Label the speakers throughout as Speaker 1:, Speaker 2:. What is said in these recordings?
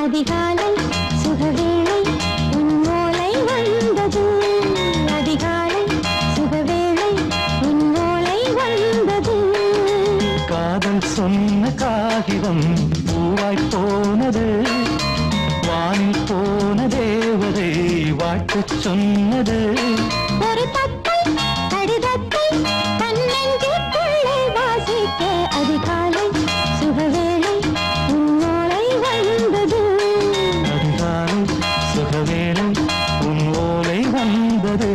Speaker 1: அதிகாலை சுகவேளை உன்னோலை வந்தது. அதிகாலை சுகவேளை உன்னோலை வந்தது.
Speaker 2: காதல் சொன்ன காகிதம் பூவாய் போனது. வானில் போன தேவதை வாழ்த்து சொன்னது.
Speaker 1: ஒரு தத்தை கடிதத்தை தன்னெஞ்சுக்குள்ளே வாசிக்க அதிகாலை சுகவேளை உன்னோலை வந்தது.
Speaker 2: அதிகாலை சுகவேளை உன் ஓலை வந்தது.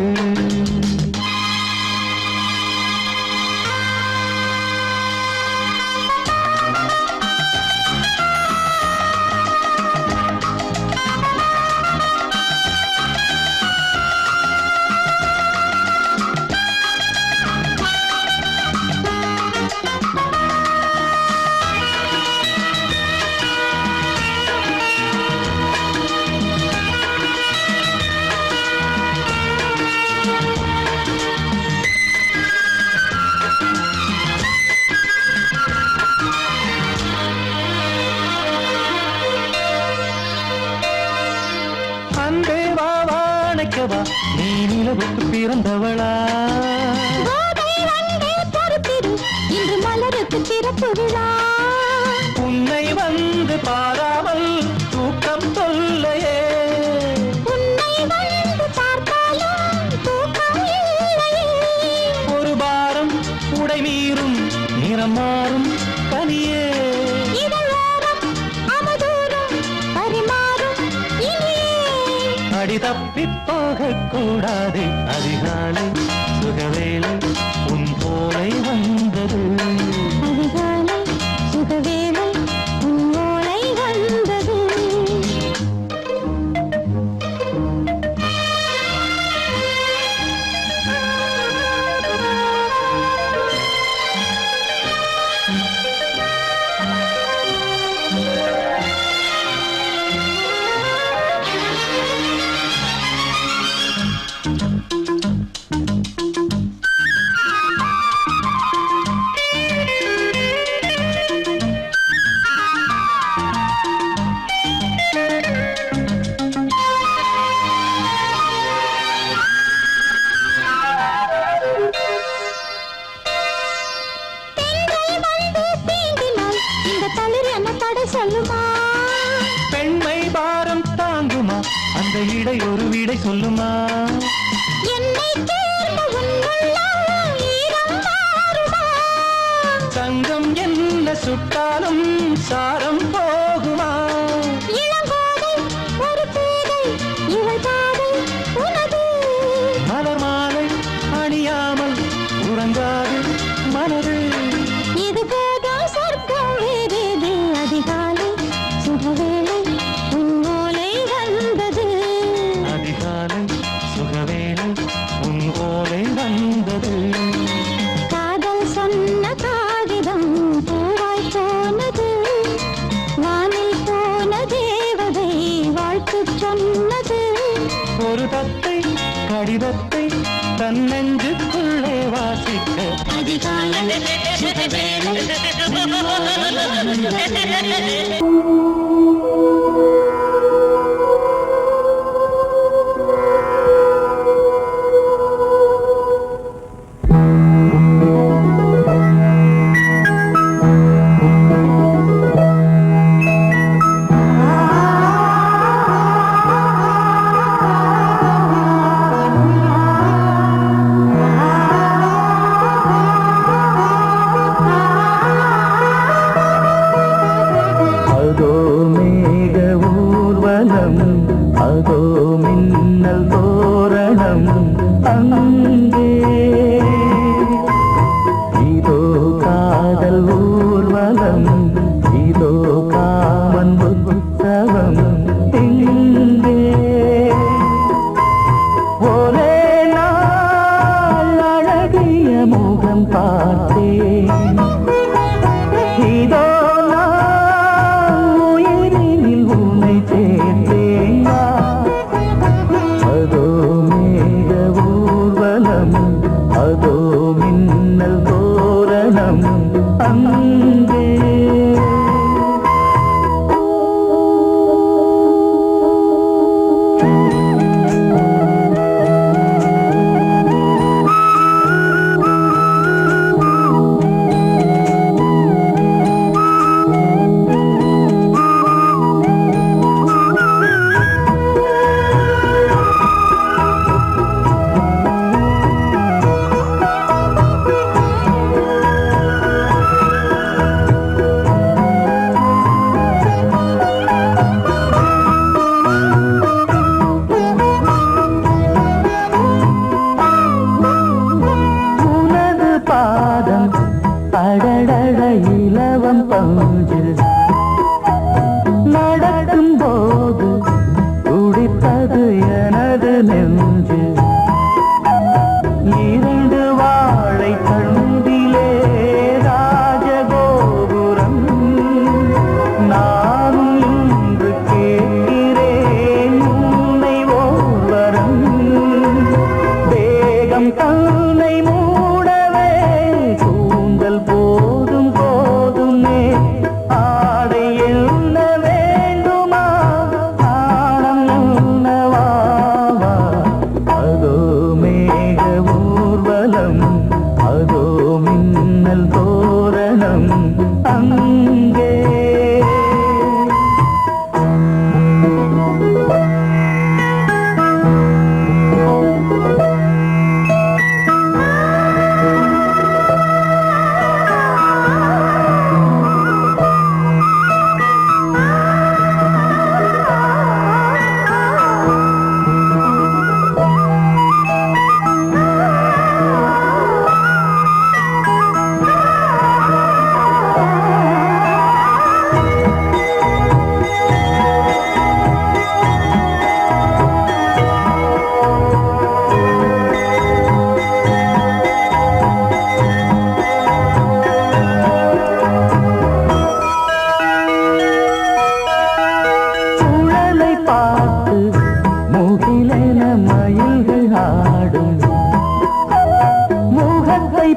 Speaker 2: அன்பே வா வாழைக்கவா நீ நிலவுக்கு பிறந்தவளா?
Speaker 1: கோதை வந்தே பொறுத்திரு இன்று மலருக்கு திறப்பு விழா.
Speaker 2: உன்னை வந்து பாராமல் தூக்கம் தொல்லையே.
Speaker 1: உன்னை வந்து பார்த்தாலும் தூக்கம் இல்லையே.
Speaker 2: ஒரு பாரம் உடை மீறும் நிறம் மாறும் கனியே.
Speaker 1: இதழோரம் அமதூரம் பரிமாறும் இனியே.
Speaker 2: அடி தப்பி போகக் கூடாது. அதிகாலை சுகவேளை உன் போலை வந்தது.
Speaker 1: அதிகாலை சுகவேளை உன்னோலை வந்தது. பெண்கள் வந்து தீண்டினால் இந்த தளிர் என்ன தடை சொல்லுமா?
Speaker 2: பெண்மை பாரம் தாங்குமா? அந்த இடை ஒரு விடை சொல்லுமா?
Speaker 1: என்னை தேர்ந்த உன்னுள்ளம் ஈரம் மாறுமா?
Speaker 2: சங்கம் என்ன சுட்டாலும் சாரம் போகுமா?
Speaker 1: இளங்கோதை ஒரு பேதை இவள் பாதை உனது.
Speaker 2: மலர் மாலை அணியாமல் உறங்காது மனது.
Speaker 1: இது போதும் சொர்க்கம் வேறேது. அதிகாலை சுகவேளை உன்னோலை வந்தது.
Speaker 2: அதிகாலை சுகவேளை உன் ஓலை வந்தது.
Speaker 1: காதல் சொன்ன காகிதம் பூவாய் போனது. வானில் போன தேவதை வாழ்த்து சொன்னது.
Speaker 2: ஒரு தத்தை கடிதத்தை தன்னெஞ்சுக்குள்ளே வாசிக்க
Speaker 1: அதிகாலை சுகவேளை உன்னோலை வந்தது.
Speaker 2: அதோ மேக ஊர்வலம், அதோ மின்னல் தோரணம், அங்கே இதோ காதல் ஊர்வலம், இதோ காமன் உற்சவம் இங்கே. ஒரே நாள் அழகிய முகம் பார்த்தேன். இதோ சேர்ந்தேன். அதோ மேக நெஞ்சு இரண்டு வாழை தண்டிலே ராஜகோபுரம் நானும் இன்று கேட்கிறேன் உன்னை ஓர்வரம் தேகம் தன்னை மூடவே கூந்தல் போதும் போதுமே ஆடை என்ன வேண்டுமா நாணம் என்னவா அதோ மேக ஊர்வலம் அதோ மின்னல் தோரணம் அங்கே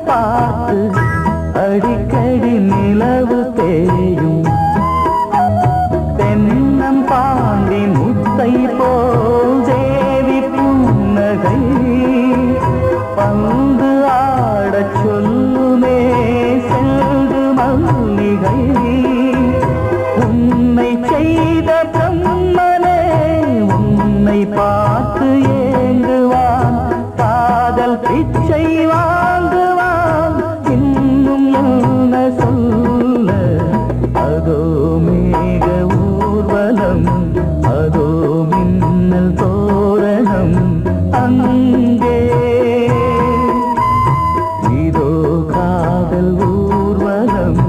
Speaker 2: பார்த்து அடிக்கடி நிலவு தேயும் தென்னம் பாண்டி முத்தை போல் தேவி புன்னகை பந்து ஆடச் சொல்லுமே செல்கு மல்லிகை உன்னை செய்த பிரம்மனே உன்னை பார்த்து ஏங்குவான் காதல் பிச்சை வாங்குவான் இன்னும் என்ன சொல்ல அதோ மேக ஊர்வலம் அதோ மின்னல் தோரணம் அங்கே இதோ காதல் ஊர்வலம்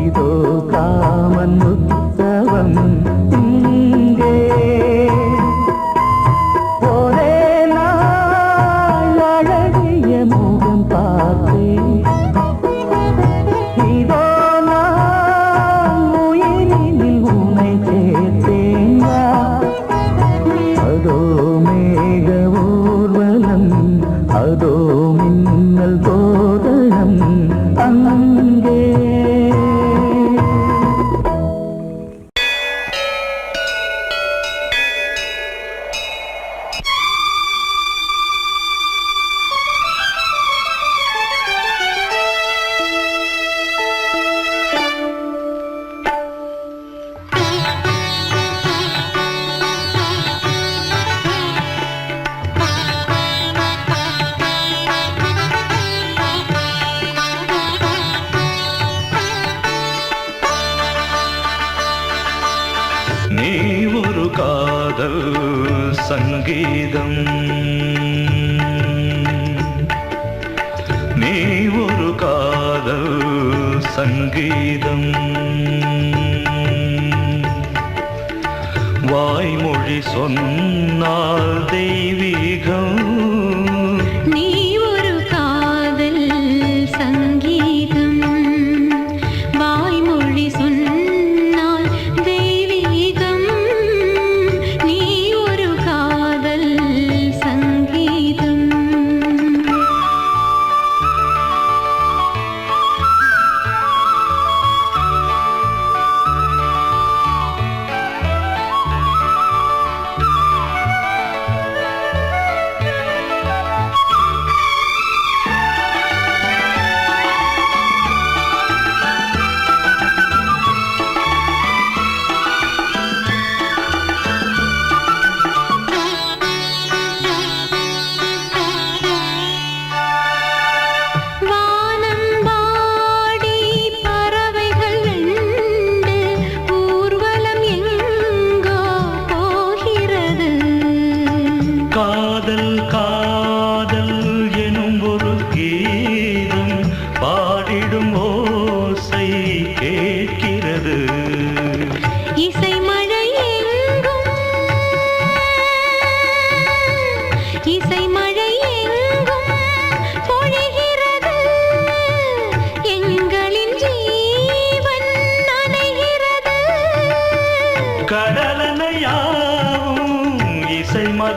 Speaker 2: இதோ காமன் உற்சவம் இங்கே ஒரே நாள் அழகிய முகம் பார்த்தேன் இதோ நான் உயிரினில் உன்னை சேர்த்தேன் அதோ மேக ஊர்வலம் அதோ மின்னல் தோரணம் அங்கே
Speaker 3: நீ ஒரு காதல் சங்கீதம் நீ ஒரு காதல் சங்கீதம் வாய்மொழி சொன்னால் தெய்வீகம்
Speaker 1: நீ ஒரு காதல் சங்கீதம் வாய்மொழி சொன்னால் தெய்வீகம் நீ ஒரு காதல் சங்கீதம்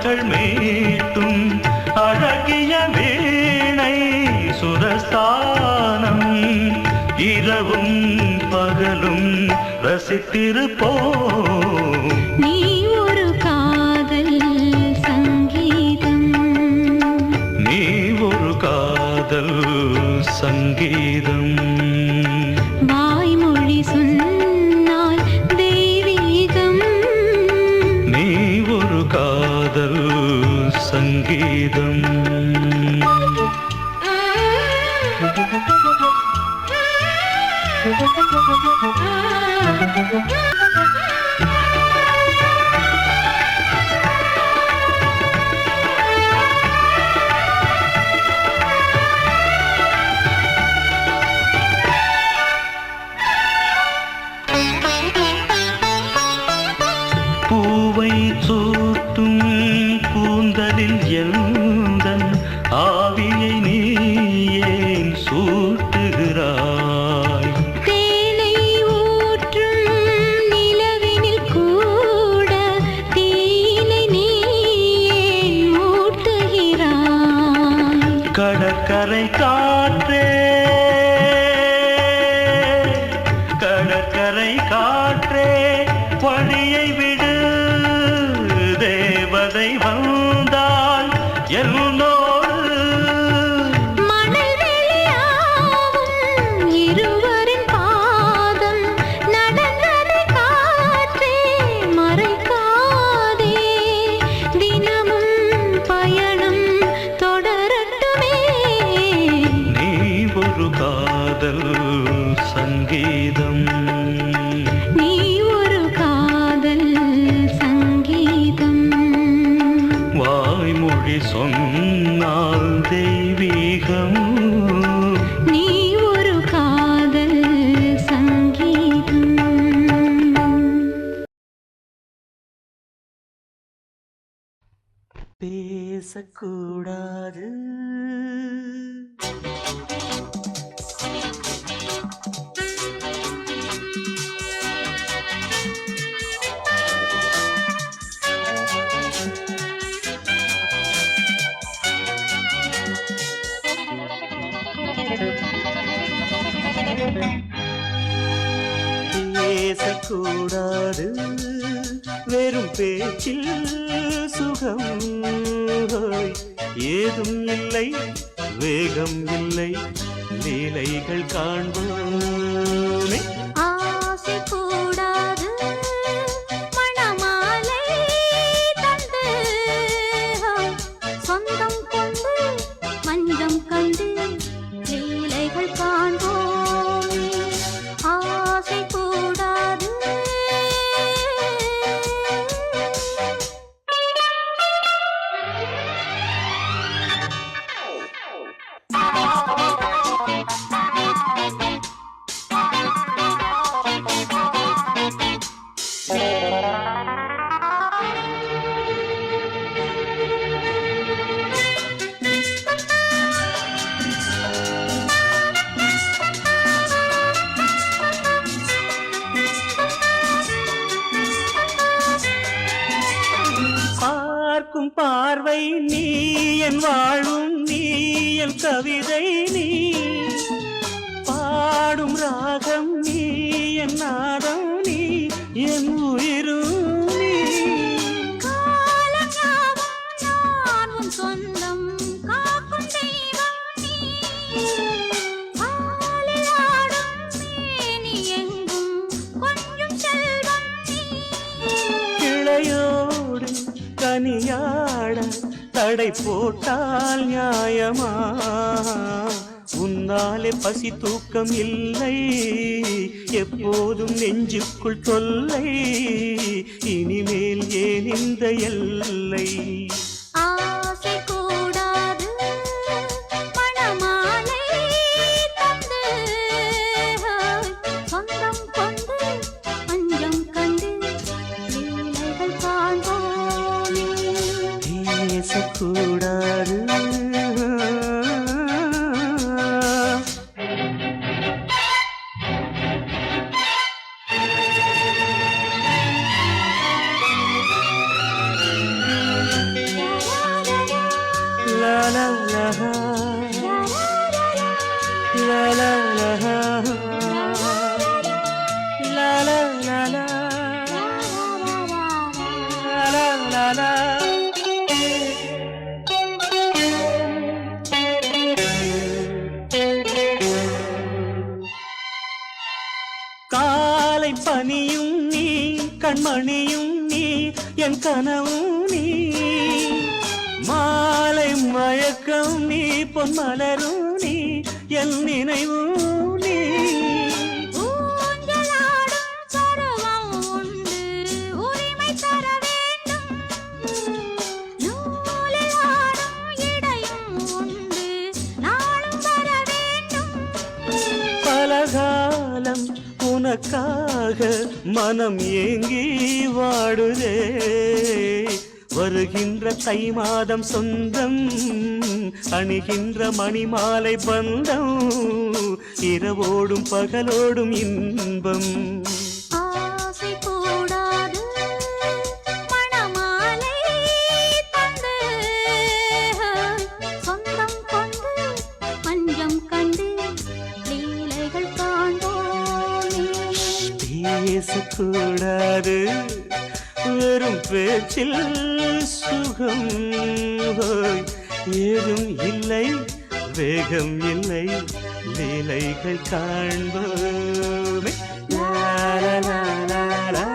Speaker 3: அவர்கள் மீட்டும் அழகிய வீணை சுரஸ்தானம் இரவும் பகலும் ரசித்திருப்போம்.
Speaker 1: நீ ஒரு காதல் சங்கீதம்,
Speaker 3: நீ ஒரு காதல் சங்கீதம்.
Speaker 1: வாய்மொழி சொன்னால் தெய்வீகம்,
Speaker 3: நீ ஒரு காதல் சங்கீதம். பூவை சூட்டும் கூந்தலில் எந்தன் ஆவியை நீ ஏன் சூட்டுகிறாய்?
Speaker 1: தேனை ஊற்றும் நிலவினில் கூட தீனை நீ ஏன் மூட்டுகிறாய்?
Speaker 3: கடற்கரை காற்றே, கடற்கரை காற்றே வழியை விடு. தேவதை வந்தால் என்னோடு
Speaker 1: மணல் வெளியாகும் இருவரின் பாதம் நடந்ததை காற்றே மறைக்காதே. தினமும் பயணம் தொடரட்டுமே.
Speaker 3: நீ ஒரு காதல் சங்கீதம்.
Speaker 1: நீ ஒரு காதல் சங்கீதம்,
Speaker 3: வாய்மொழி சொன்னால் தெய்வீகம்.
Speaker 1: நீ ஒரு காதல் சங்கீதம்.
Speaker 2: பேசக்கூடாது, பேசக்கூடாது, வெறும் பேச்சில் சுகம் ஏதும் இல்லை, வேகம் இல்லை, லீலைகள் காண்போமே.
Speaker 1: ஆசை கூடாது, மணமாலை தந்து சொந்தம் கொண்டு மஞ்சம் கண்டு லீலைகள் காண்போமே. ஆசை கூடாது.
Speaker 2: பார்க்கும் பார்வை நீ என் வாழும், நீ என் கவிதை நீ பாடும் ராகம், நீ என் நாதம், நீ என் உயிரும் நீ.
Speaker 1: காலஞாபம் நான் உன் சொந்தம், காக்கும் தெய்வம் நீ. ஆலில் ஆடும் மேனி எங்கும் கொஞ்சம் செல்வம் நீ.
Speaker 2: கிளையோடு கனியாட தடை போட்டால் நியாயமா? உன்னாலே பசி தூக்கம் இல்லை, எப்போதும் நெஞ்சுக்குள் தொல்லை. இனிமேல் ஏன் இந்த எல்லை?
Speaker 1: ஆசை கூடாது, மணமாலை தந்து சொந்தம் கொண்டு மஞ்சம் கண்டு லீலைகள் காண்போமே.
Speaker 2: பேசக்கூடாது,
Speaker 3: la la la la la la la la la la la. காலை பனியும் நீ கண்மணியும் நீ என் கனவும் நீ மாலை மயக்கம் நீ பொன்மலரும் நீ என் நினைவும் நீ பலகாலம் உனக்காக மனம் ஏங்கி வாடுதே வருகின்ற தை மாதம் சொந்தம் அணிகின்ற மணிமாலை பந்தம் இரவோடும் பகலோடும் இன்பம்
Speaker 1: ஆசை கூடாது மணமாலை தந்து சொந்தம் கொண்டு பஞ்சம் கண்டு லீலைகள் காண்போமே
Speaker 3: பேசக்கூடாது வெறும் பேச்சில் சுகம் ஏதும் இல்லை வேகம் இல்லை லீலைகள் காண்போமே லா லா லா லா லா.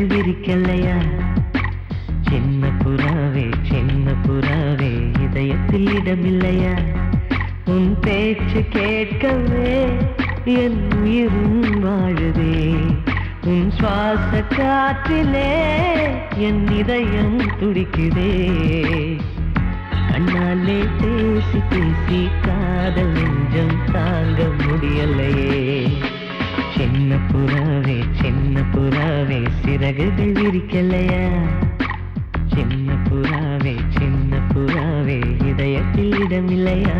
Speaker 4: விரிக்கலையா சின்ன புறாவே இதயத்தில் இடமில்லையா உன் பேச்சு கேட்கவே என் உயிரும் வாழுதே உன் சுவாச காற்றிலே என் இதயம் துடிக்குதே கண்ணாலே பேசி பேசி காதல் நெஞ்சம் தாங்க முடியலையே சின்ன புறாவே சிறகுகள் விரிக்கலையா சின்ன புறாவே இதயத்தில் இடமில்லையா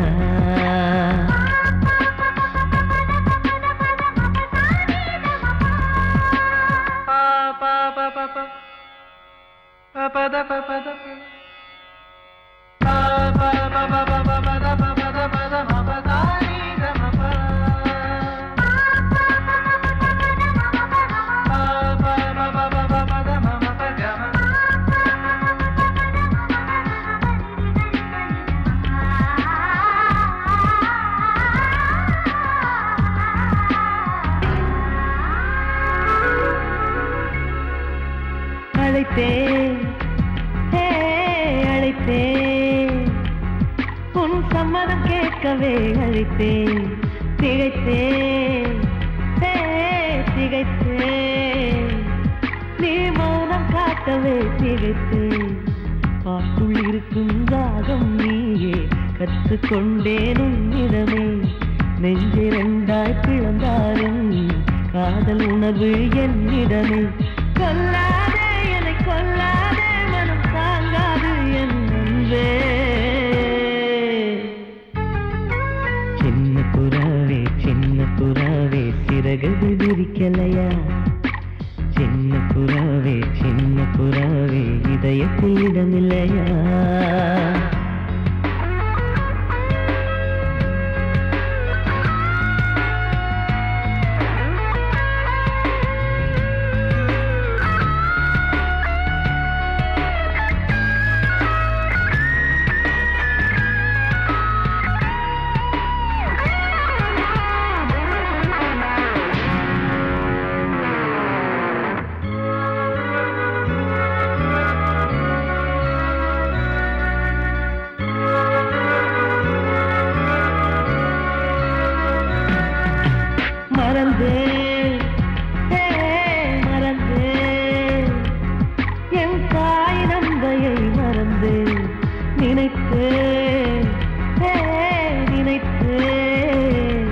Speaker 4: அழைத்தேன் உன் சம்மதம் கேட்கவே அழைத்தேன் திகைத்தேன் நீ மௌனம் காட்டவே திகைத்தேன் பாட்டுள் இருக்கும் தாகம் நீயே கற்றுக்கொண்டேன் உன்னிடமே நெஞ்சிரண்டாய் பிளந்தாலும் காதல் உணர்வு என்னிடமே கொல்லாதே என்னை கொல்லாதே மனம் தாங்காது என் அன்பே சின்ன புறாவே சிறகுகள் விரிக்கலையா சின்ன புறாவே இதயத்தில் இடமில்லையா மறந்தேன் ஏ, மறந்தேன் என் தாய் நந்தையை மறந்தேன் நினைத்தேன் ஏ, நினைத்தேன்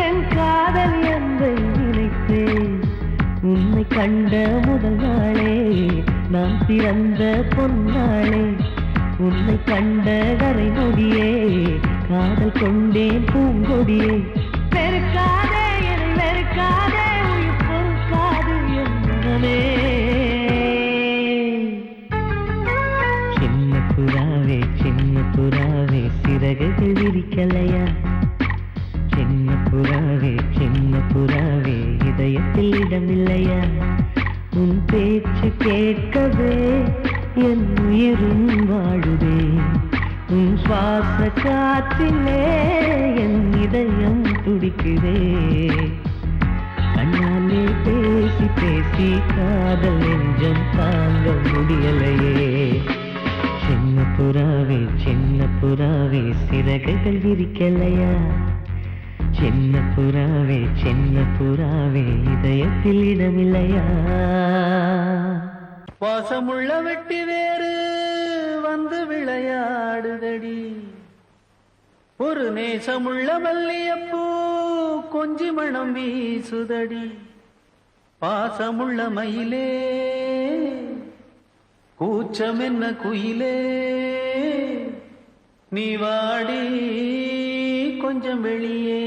Speaker 4: என் காதல் என்பை நினைத்தேன் உன்னை கண்ட முதல் நாளே நான் பிறந்த பொன்னாளே உன்னை கண்ட கரை நொடியே காதல் கொண்டேன் பூங்கொடியே வெறுக்காதே என்னை வெறுக்காதே உயிர் பொறுக்காது என் மனமே சின்ன புறாவே சிறகுகள் விரிக்கலையா சின்ன புறாவே இதயத்தில் இடமில்லையா உன் பேச்சு கேட்கவே என் உயிரும் வாழுதே உன் சுவாச காற்றிலே என் இதயம் துடிக்குதே கண்ணாலே பேசி பேசி காதல் நெஞ்சம் தாங்க முடியலையே சின்ன புறாவே சிறகுகள் விரிக்கலையா சின்ன புறாவே இதயத்தில் இடமில்லையா
Speaker 3: பாசமுள்ள வெட்டி வேறு வந்து விளையாடுதடி ஒரு நேசமுள்ள மல்லியப்பூ கொஞ்சி மணம் வீசுதடி பாசமுள்ள மயிலே கூச்சம் என்ன குயிலே நீ வாடி கொஞ்சம் வெளியே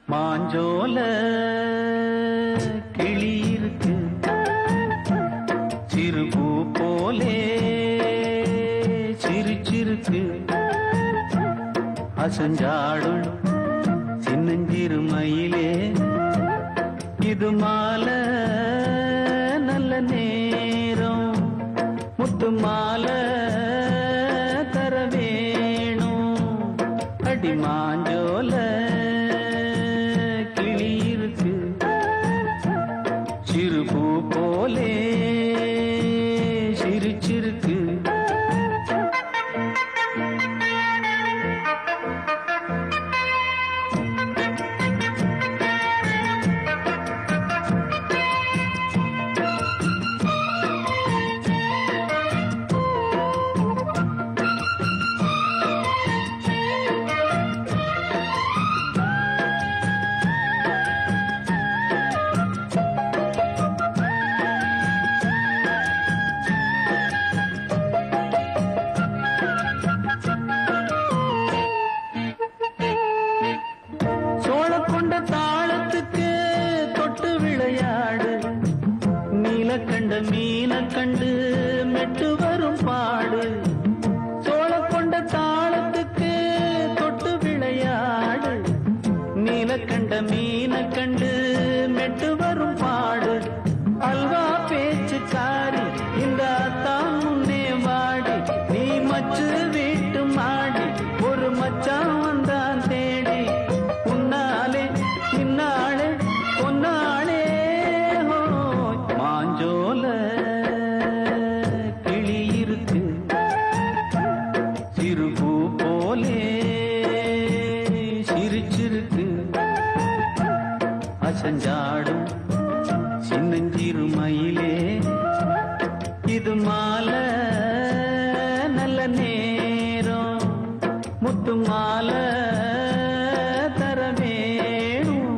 Speaker 3: மாஞ்சோல கிளி இருக்கு சிறுபூ போலே சிரிச்சிருக்கு அசஞ்சாடும் சின்னஞ்சிறு மயிலே இது மாலை நல்ல நேரம் முத்து மாலை தர வேணும் அடி மாஞ்சோல கிளி இருக்கு சிறுபூ போலே சிரிச்சிருக்கு சோழக்கொண்ட தாளத்துக்கு தொட்டு விளையாடு நீலக்கண்ட மீன கண்டு மெட்டு வரும் பாடு சோழக்கொண்ட தாளத்துக்கு தொட்டு விளையாடு நீலக்கண்ட மீன கண்டு மெட்டு வரும் பாடு அல்வா பேச்சுக்காரி இந்த தான் முன்னே வாடி நீ மச்சு வீட்டு மாடி ஒரு மச்சான் வந்தான் தேடி உன்னாலே இன்னாலே பொன்னாலே மாஞ்சோல கிளி இருக்கு சிறுபூ போலே சிரிச்சிருக்கு அசஞ்சாடும் சின்னஞ்சிறு மயிலே இது மாலை நல்ல நேரம் முத்து மாலை தர வேணும்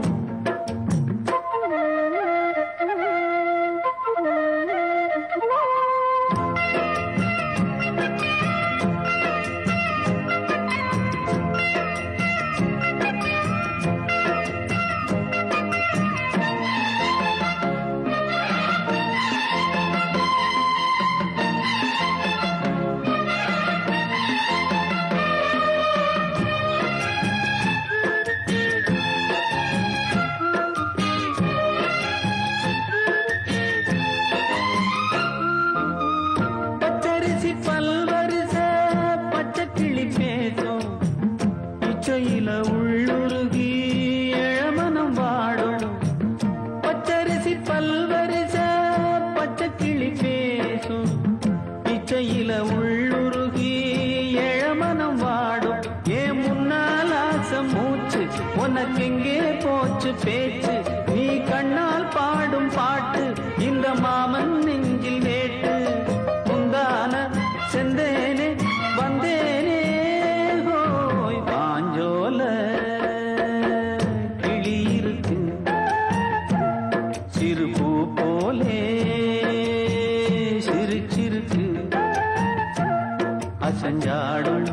Speaker 5: அசஞ்சாடும்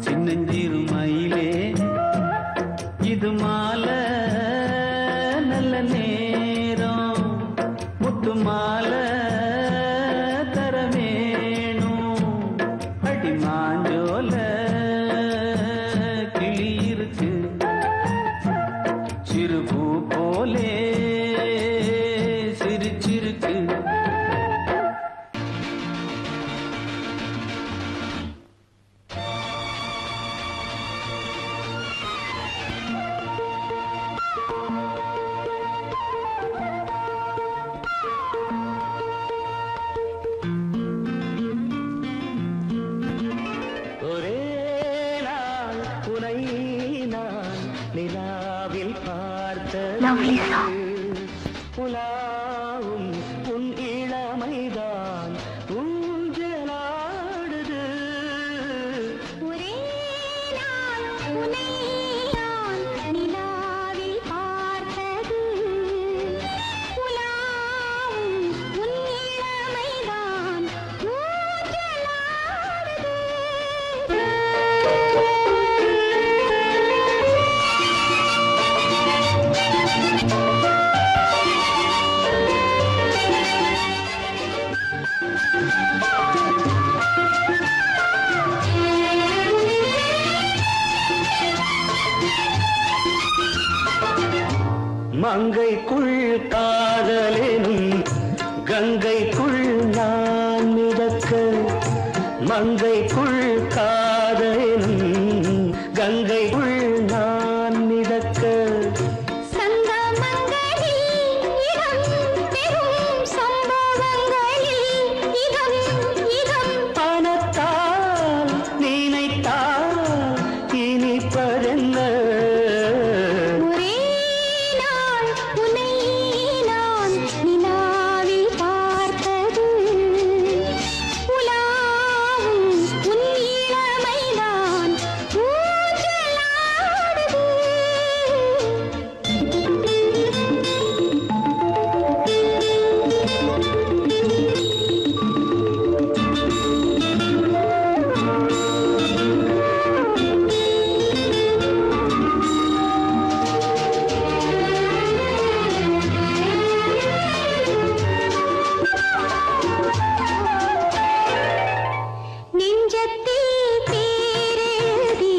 Speaker 5: சின்னஞ்சிறு மயிலே இது மாலை நல்ல நேரம் முத்து மாலை தர வேணும் அடி மாஞ்சோல கிளி இருக்கு சிறுபூ போலே சிரிச்சிருக்கு
Speaker 3: ஒரே நாள் உனை நான் நிலாவில்
Speaker 1: Lovely
Speaker 3: பார்த்தது
Speaker 1: song.
Speaker 3: புலாவும் உன் இளமைதான் ஊஞ்சலாடுது
Speaker 1: ஒரே நாள் உன்னை நான் நிலாவில் பார்த்தது உலாவும் உன் இளமைதான்
Speaker 3: மங்கைக்குள் காதலெனும் கங்கைக்குள் நான் மிதக்க மங்கைக்குள் காதலெனும் கங்கைக்குள் நான் மிதக்க
Speaker 1: சங்கமங்களில் இடம் பெறும் சம்பவங்களில் இதம் இதம்
Speaker 3: பணத்தால் நினைத்தால் இனிப்பதென்ன
Speaker 1: ஒரே நாள் உன்னை நான் நிலாவில் பார்த்தது உலாவும் உன் இளமைதான் நெஞ்சத்தில் பேரெழுதி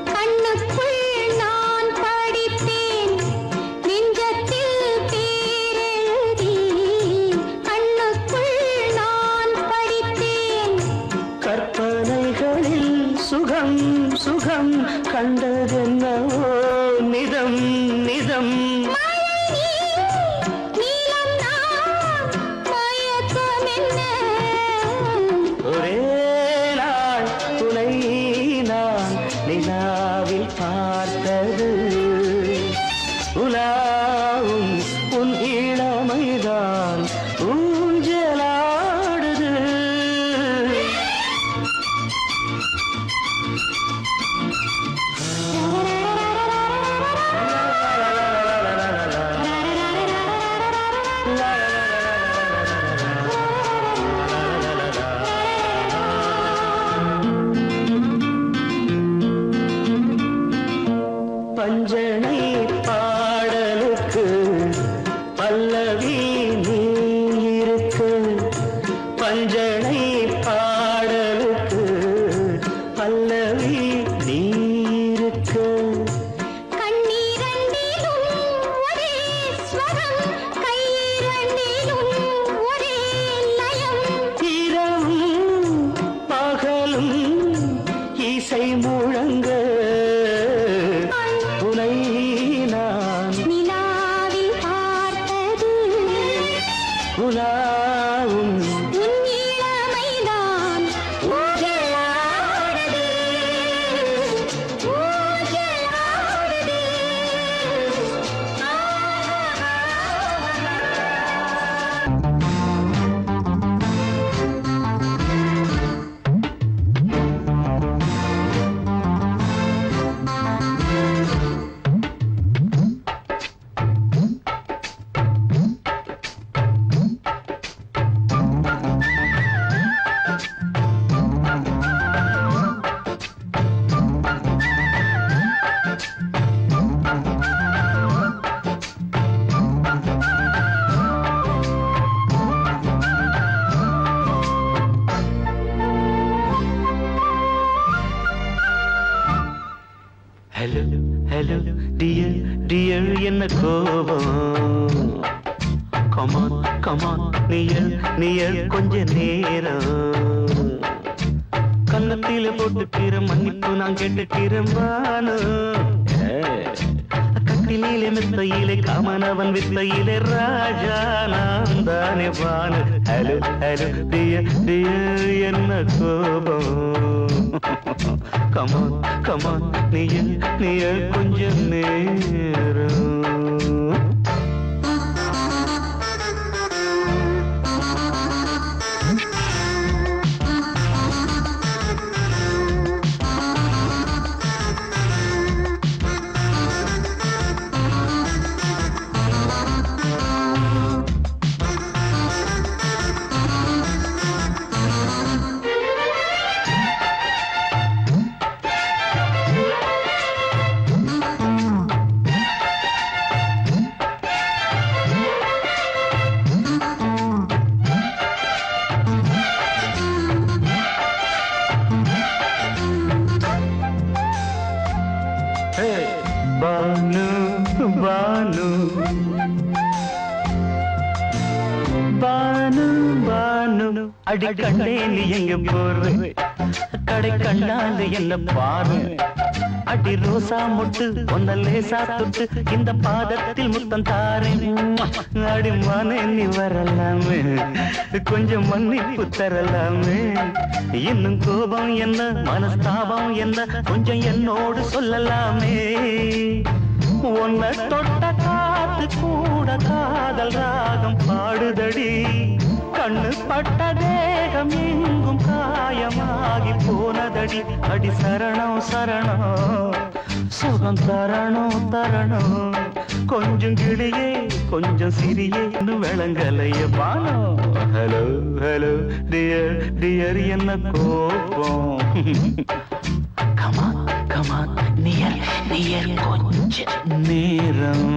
Speaker 1: கண்ணுக்குள் நான் படித்தேன் நெஞ்சத்தில் பேரெழுதி கண்ணுக்குள் நான் படித்தேன்
Speaker 3: கற்பனைகளில் சுகம் சுகம் கண்டதென்னவோ நிதம் நிதம்
Speaker 1: நீலம் நான் மயக்கம் என்ன
Speaker 3: ஒரே நாள் துணை நான் நிலாவில் பார்த்தது உலாவும் உன் இளமைதான் ஊஞ்சலாடுது பஞ்சனை பாடலுக்கு பல்லவி நீ இருக்கு பஞ்சனை பாடலுக்கு பல்லவி நீ இருக்கு
Speaker 1: கண்ணீரண்டிலும் ஒரே ஸ்வரம் கையிரண்டிலும் ஒரே லயம்
Speaker 3: இரவும் பகலும் இசை முழங்க துணை நான்
Speaker 1: நிலாவில் பார்த்தது
Speaker 3: உலாவும்
Speaker 1: உன் இளமைதான்
Speaker 3: கோபம் கமான் கமான் நீயல் கொஞ்ச நேரம் கன்னத்தில போட்டுக்கிற மன்னிப்பு நான் கேட்டுக்கிறேன் பானு கட்டிலே மெத்தையிலே காமனவன் வித்தையிலே ராஜா நான் தானே பானு ஹலோ ஹலோ டியர் என்ன கோபம் கமான் கமான் நீயல் கொஞ்ச நேரம் பானு பானு பானு பானு அடி கண்டே நீ எங்க போற கடை கண்ணாந்து என்ன பாரு அடி ரோசா முட்டு ஒன்ன லேசா தொட்டு இந்த பாதத்தில் முத்தம் தாரேன் அடி மானே நீ வரலாமே கொஞ்சம் மன்னிப்பு தரலாமே இன்னும் கோபம் என்ன மனஸ்தாபம் என்ன கொஞ்சம் என்னோடு சொல்லலாமே உன்னை தொட்ட காத்து கூட காதல் ராகம் பாடுதடி கண்ணு பட்ட தேகம் எங்கும் காயமாகி போனதடி அடி சரணம் சரணம் சுகம் தரணம் தரணம் கொஞ்சம் கிளியே கொஞ்சம் சிறியே விளங்கலைய பானோ ஹலோ ஹலோ டியர் டியர் என்ன கோபம் கமான் கமான் நியர் கொஞ்ச நேரம்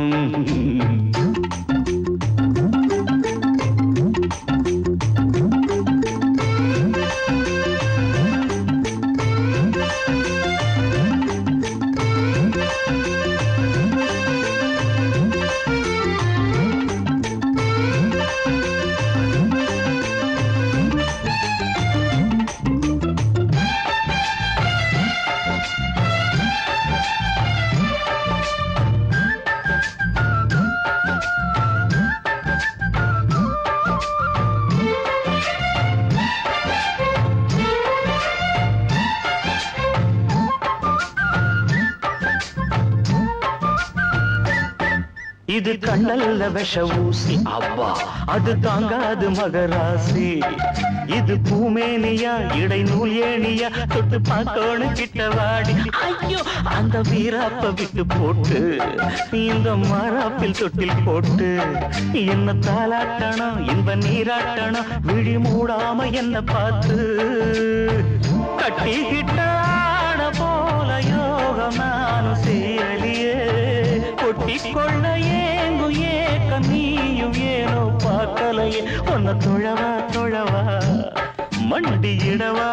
Speaker 3: இது கண்ணல்ல விஷ ஊசி அவ்வா அது தாங்காது மகராசி இது பூமேனியா இடை நூல் ஏனியா தொட்டு பார்க்கணும் கிட்டவாடி ஐயோ அந்த வீராப்ப விட்டு போட்டு இந்த மாறாப்பில் தொட்டில் போட்டு என்ன தாளாட்டணும் இன்ப நீராட்டணும் விழி மூடாம என்ன பார்த்து கட்டிக்கிட்ட போல யோகம் நானும் சேரலியே கொட்டிக்கொள்ள ஏங்கும் ஏக்கம் நீயும் ஏனோ பார்க்கலையே உன்னை தொழவா மண்டி இடவா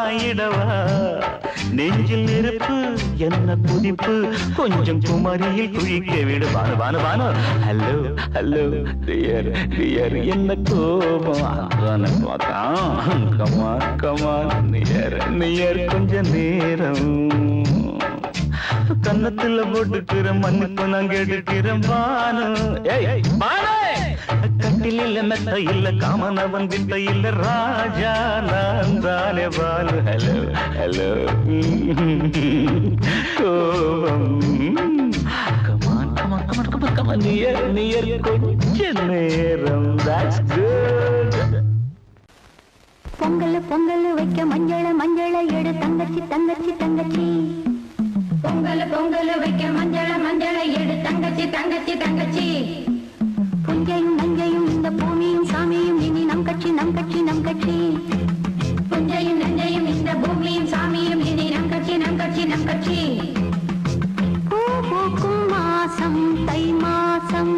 Speaker 3: நெஞ்சில் நெருப்பு என்ன குதிப்பு கொஞ்சம் குமரியில் குழிக்க விடு வானு ஹலோ ஹலோ டியர் டியர் என்ன கோபம் பார்த்தான் கமான் நியர் கொஞ்ச நேரம் கன்னத்துல போட்டுக்கிற மன்னிப்பு நான் கேட்டுக்கிறேன் பானு கட்டில மெத்த இல்ல காமனவன் வித்த இல்ல ராஜா நான் தானே பானு ஹலோ ஹலோ கோபம் கமான் நியர் கொஞ்ச நேரம் that's good
Speaker 1: பொங்கல் வைக்க மஞ்சள எடு தங்கச்சி பொங்கல் வைக்க மஞ்சள எடு தங்கச்சி புஞ்சையும் நஞ்சையும் இந்த பூமியும் சாமியும் இனி நம் கட்சி புஞ்சையும் நஞ்சையும் இந்த பூமியும் சாமியும் இனி நம் கட்சி பூ பூக்கும் மாசம் தை மாசம்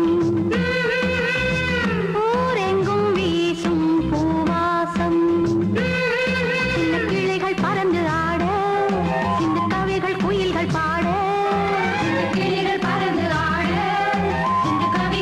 Speaker 1: ஊரெங்கும் வீசும் பூவாசம் சின்ன கிளைகள் பறந்து ஆட சின்ன கவிகள் குயில்கள் பாட கிளைகள் பறந்து ஆட சின்ன கவி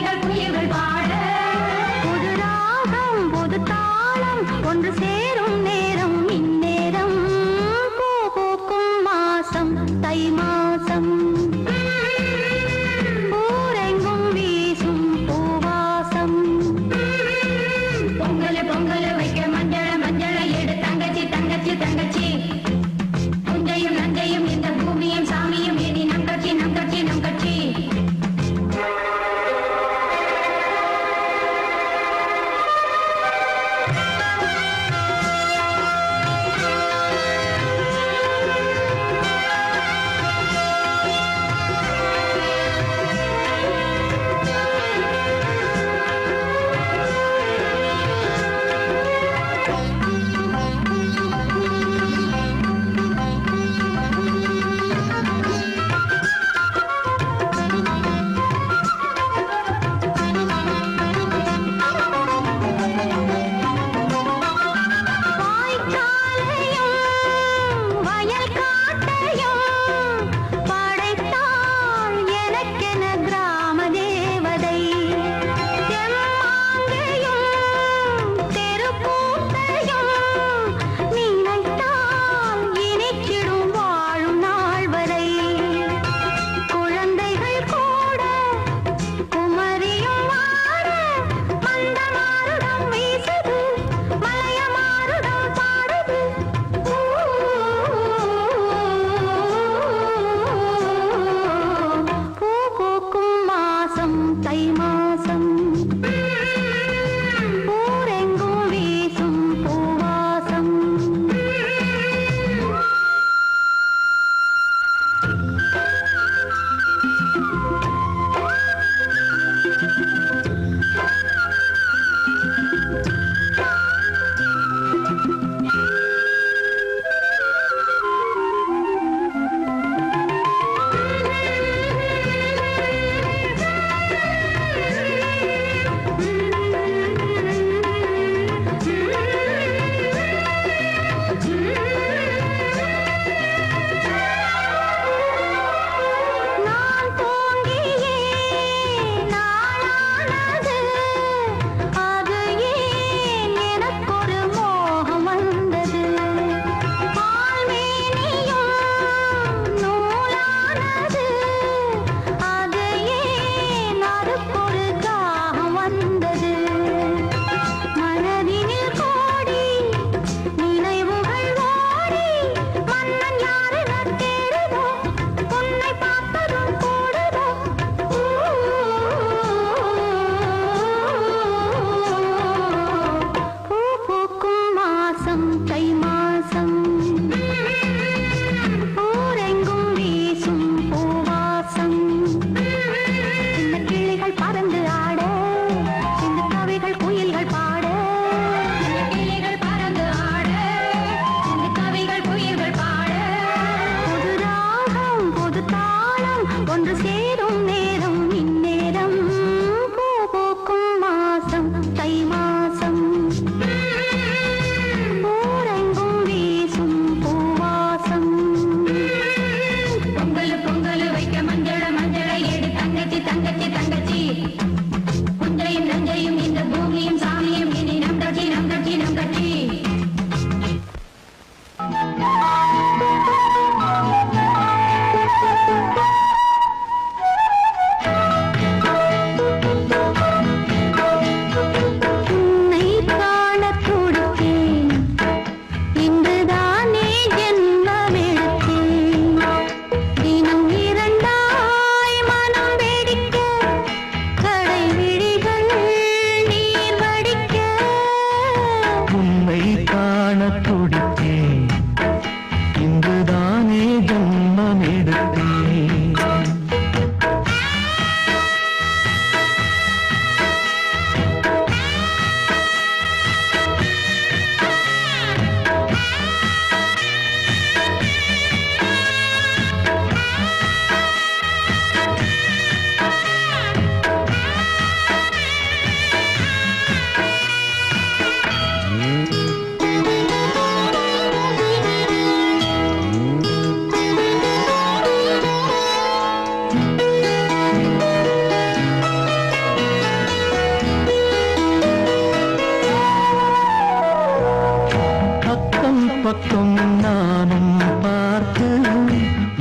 Speaker 2: பக்கம் நானும் பார்த்து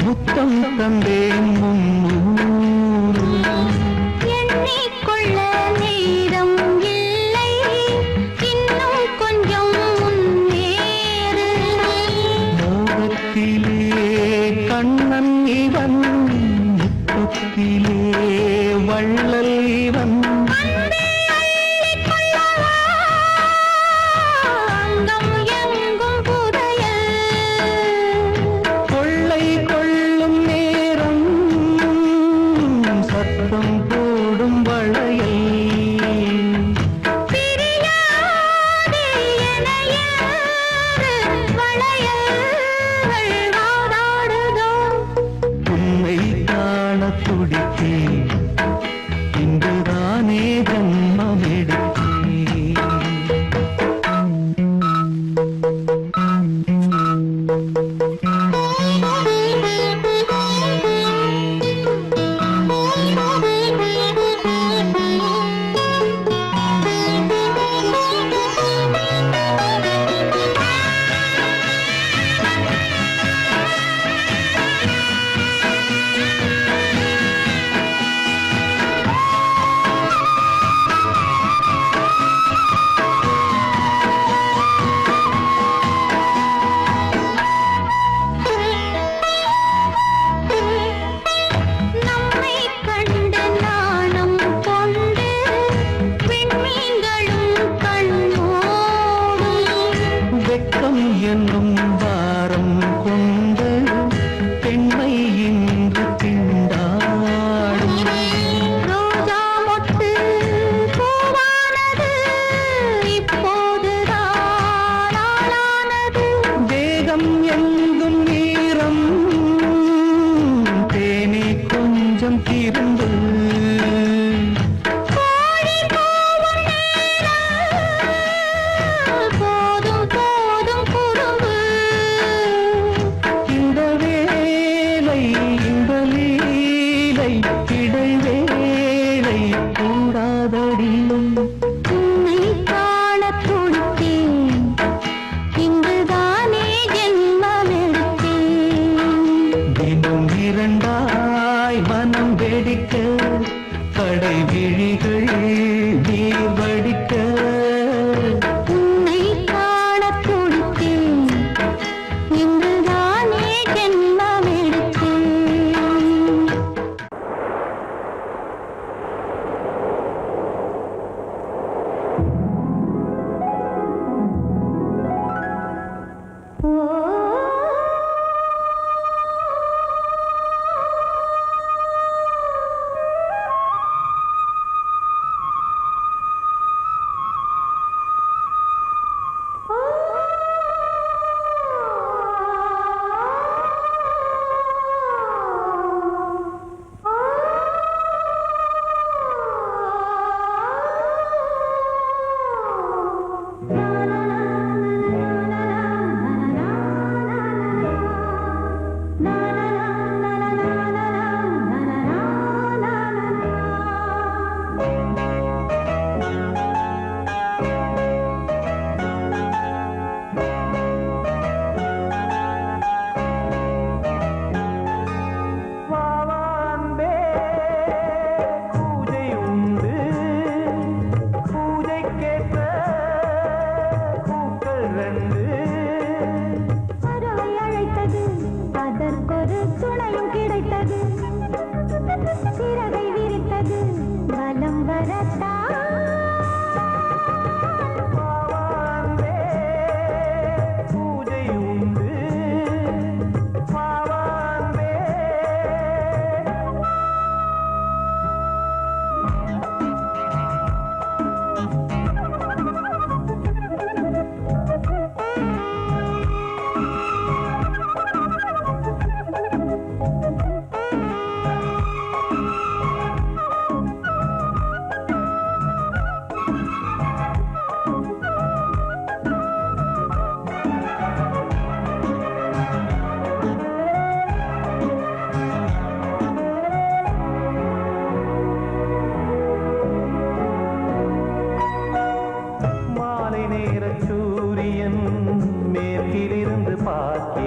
Speaker 2: முத்தம் தந்தேன் முன்னூறு.
Speaker 1: எண்ணிக்கொள்ள நேரம் இல்லை, இன்னும் கொஞ்சம் முன்னேறு.
Speaker 2: மோகத்திலே கண்ணன் இவன், முத்தத்திலே வள்ளல் இவன்.
Speaker 1: அங்கம் எங்கும் புதையல்,
Speaker 2: கொள்ளை கொள்ளும் நேரம் சத்தம் போடும் வளையல்.
Speaker 1: பிரியாதே என யாரு வளையல்கள் வாதாடுதோ.
Speaker 2: உன்னை காண துடித்தேன், இன்றுதானே ஜன்மம் எடுத்தேன்.
Speaker 1: நம்மை கண்டு நாணம் கொண்டு விண்மீன்களும் கண்ணோடும்.
Speaker 2: வெட்கம் என்னும் வாரம் கொண்டு பெண்மை இன்று திண்டாடும்.
Speaker 1: ரோஜா மொட்டு பூவானது இப்போதுதான் ஆளானது.
Speaker 2: வேகம் எங்கும் நீரம் தேனே கொஞ்சம் திருந்து.
Speaker 1: கோழி கூவும் நேரம் போதும் போதும் குறும்பு.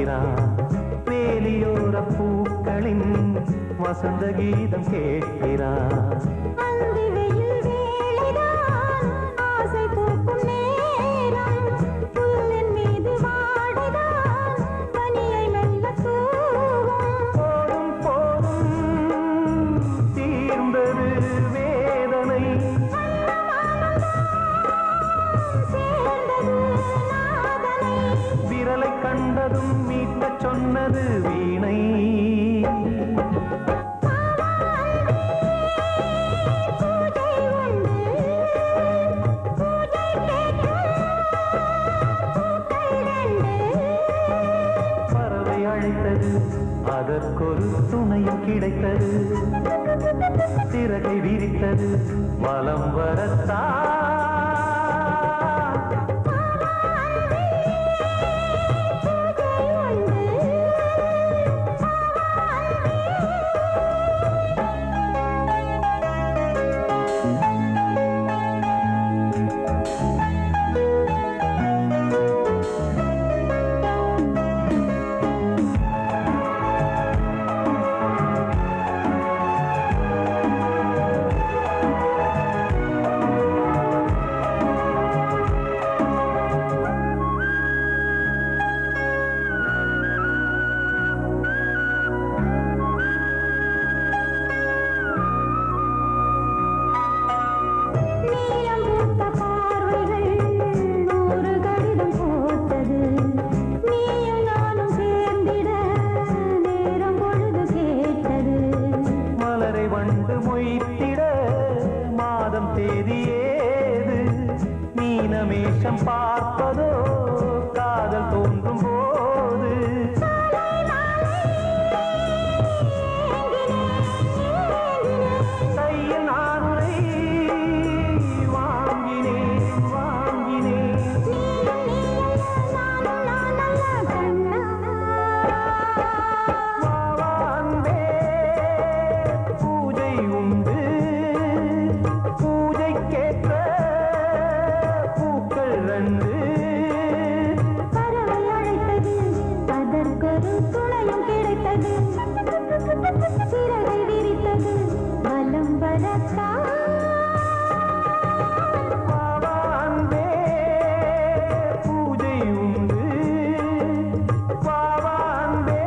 Speaker 2: பார்க்கிறான் வேலியோர பூக்களின் வசந்த கீதம் கேட்கிறான்
Speaker 1: அந்தி வெயில் வேளைதான் ஆசை பூக்கும் நேரம் புல்லின் மீது வாடைதான் பனியை மெல்ல தூவும்
Speaker 2: போதும் போதும் தீர்ந்தது வேதனை
Speaker 1: சேர்ந்தது நாதனை
Speaker 2: விரலை கண்டதும் மீட்டச் சொன்னது வீணை
Speaker 1: பூஜை உண்டு பூஜை கேட்கும் பூக்கள் ரெண்டு
Speaker 2: பறவை அழைத்தது அதற்கொரு துணையும் கிடைத்தது சிறகை விரித்தது வலம் வரத்தான்
Speaker 1: நீலம் பூத்த பார்வைகள் நூறு கடிதம் போட்டது நீயும் நானும் சேர்ந்திட நேரம் பொழுது கேட்டது
Speaker 2: மலரை வண்டு மொய்த்திட மாதம் தேதி ஏது மீனமேஷம் பார்ப்பதோ காதல் தோன்றும் போது கையில் நான் உரை வாங்கினேன் வாங்கினேன் வாவாந்தே பூஜை உண்டு பூஜைக்கேற்ற பூக்கள் ரெண்டு
Speaker 1: பறவை அழைத்தது அதற்கொரு துணையும் கிடைத்தது சிறகை விரித்தது வலம் வரத்தான்
Speaker 2: வாவாந்தே பூஜை உண்டு வாவாந்தே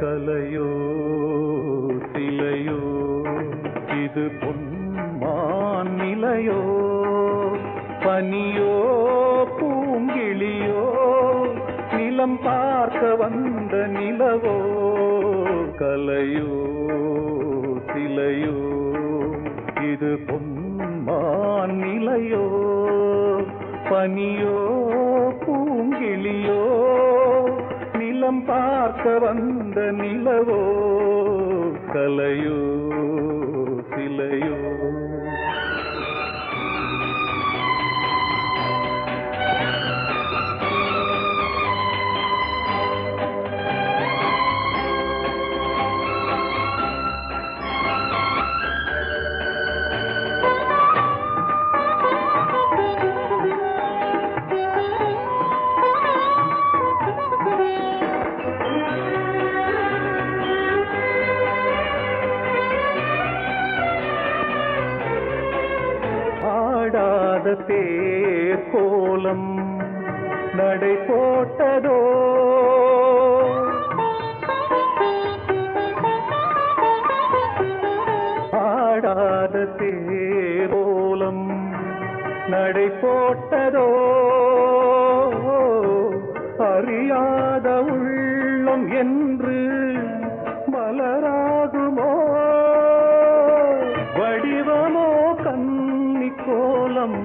Speaker 2: கலையோ சிலையோ இது பொன்மான் நிலையோ பனியோ பூங்கிளியோ நிலம் பார்க்க வந்த நிலவோ கலையோ சிலையோ இது பொன்மான் நிலையோ பனியோ பூங்கிளியோ நிலம் பார்க்க வந்த நிலவோ கலையோ சிலையோ ஆடாத தேர் கோலம் நடை போட்டதோ ஆடாத தேர் கோலம் நடை போட்டதோ அறியாத உள்ளம் என்று மலராகுமோ வடிவமோ கன்னி கோலம்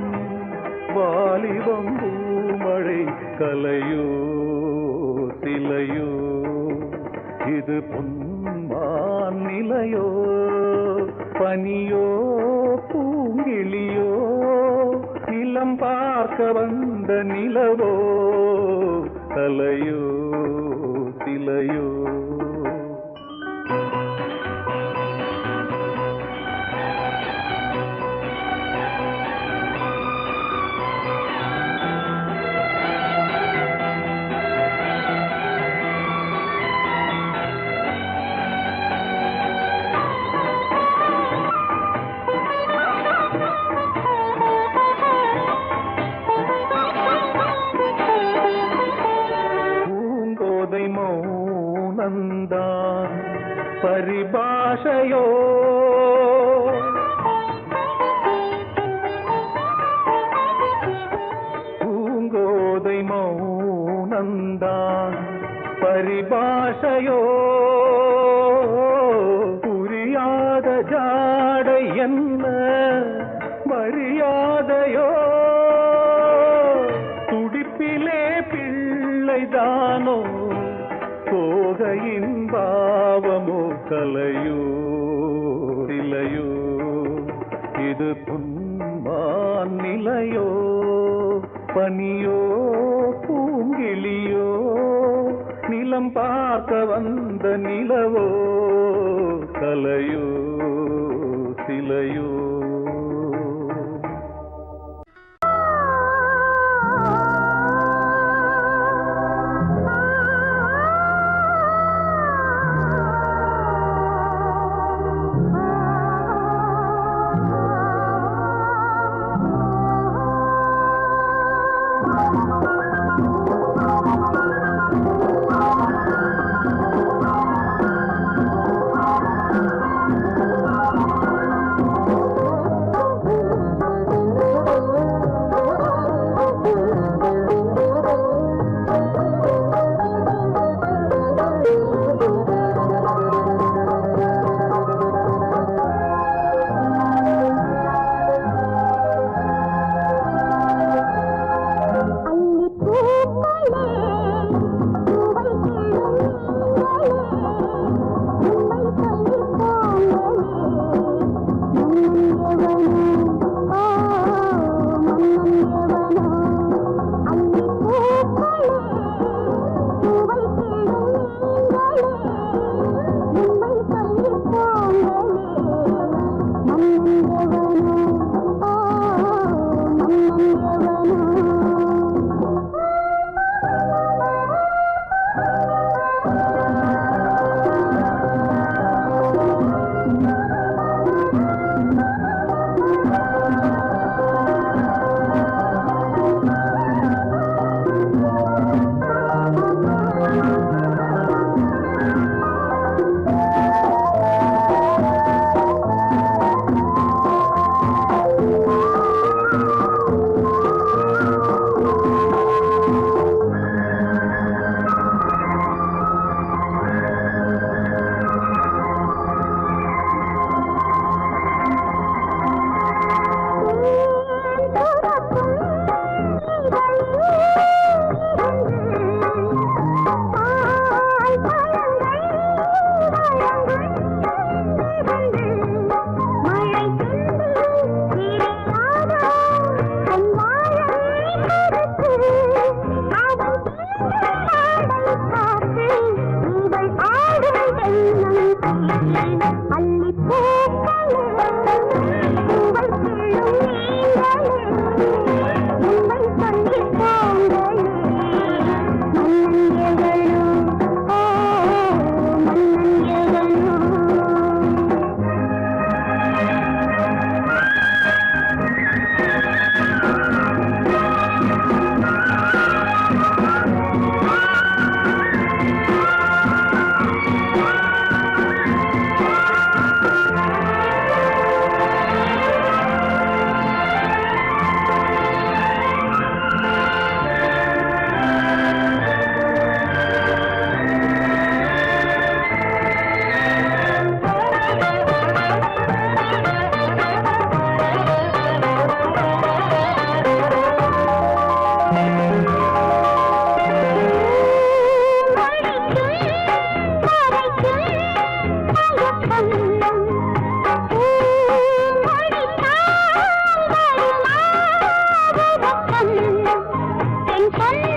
Speaker 2: வாலிபம் பூமழை
Speaker 3: கலையோ சிலையோ இது பொன்மான் நிலையோ பனியோ பூங்கிளியோ நிலம் பார்க்க வந்த நிலவோ கலையோ சிலையோ மௌனந்தான் பரிபாஷையோ பூங்கோதை மௌனந்தான் பரிபாஷையோ புரியாத ஜாடை என்ன மரியாதையோ துடிப்பிலே பிள்ளைதானோ போகையின் பாவமோ கலையோ சிலையோ இது பொன்மான் நிலையோ பனியோ பூங்கிளியோ நிலம் பார்க்க வந்த நிலவோ கலையோ சிலையோ
Speaker 1: அல்லிப்பூ பொன்